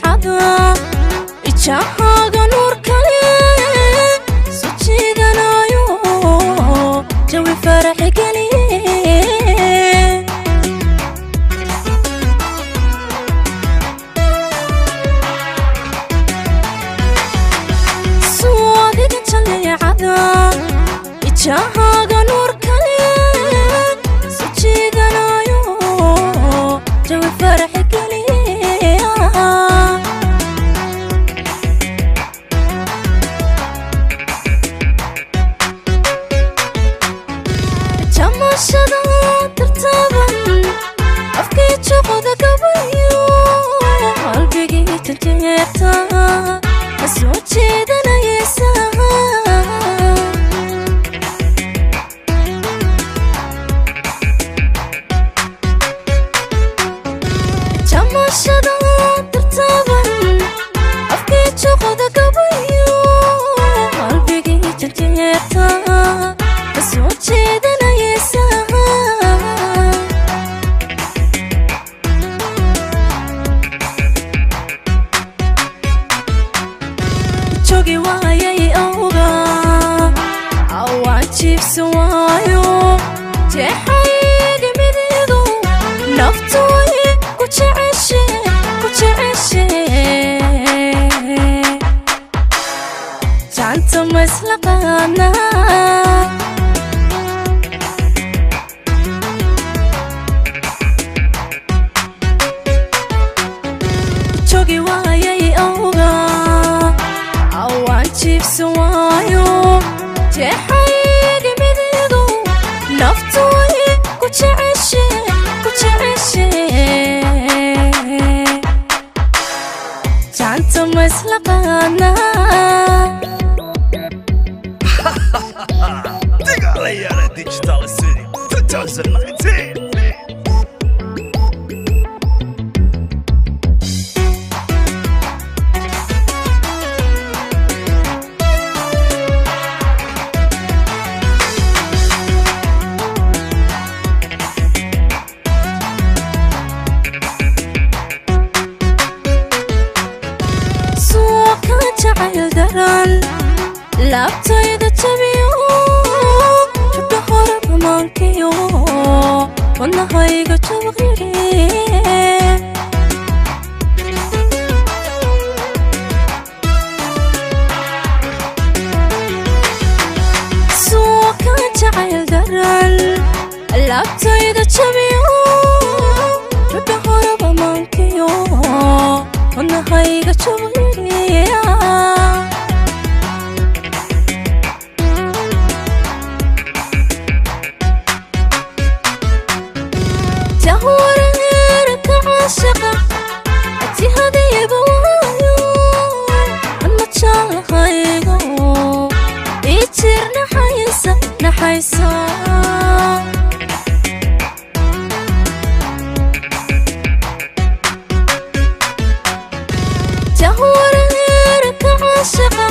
جليعة إجاهاga نور kale sujiidanayo jawi farax galiye suadiga jaleecada إجاهاga نور kale sujiidanayo jawi farax galiye jamashada tartaban afkii joqoda gabayo qalbigii tanjeerta soo jeedanaysa jamashada tartaban afkii joqoda gabayo qalbigii tanjeerta soo jeedanaysa jogi waayay awga awaajibsi waayo jeexayga midigu naftu way ku jeceshe janta ma isla qaadnaa jogi waayay awga awaajibsi waayo jeexayga midigu naftu way ku jeceshe janta ma isla qaadnaa Digalayana Digital City 2019. jacayl daran laabtayda jabiyo jabka hore bamaankiyo wadnahayga jabaqyadhe suuka jacayl daran laabtayda jabiyo jabka hore bamaankiyo wadnahayga jabaqyadhe جهورك عاشقة أتي هذي بوايو أما تشالها يقو يتير نحيسا جهورك عاشقة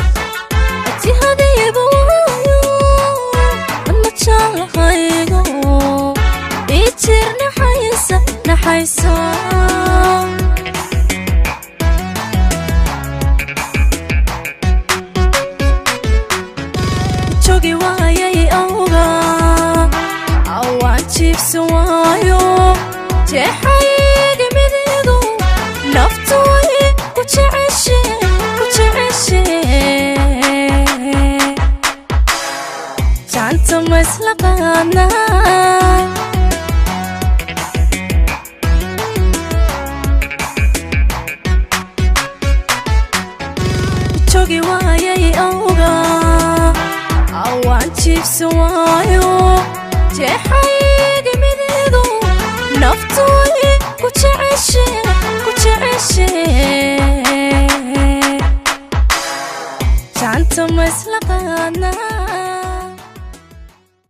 أتي هذي بوايو أما تشالها يقو يتير نحيسا jogi waayay awga awaajibsi waayo jeexayga midigu naftu way ku jeceshe janta ma isla qaadnaa jogi waayay awga awaajibsi waayo jeexayga midigu naftu way ku jeceshe janta ma isla qaadnaa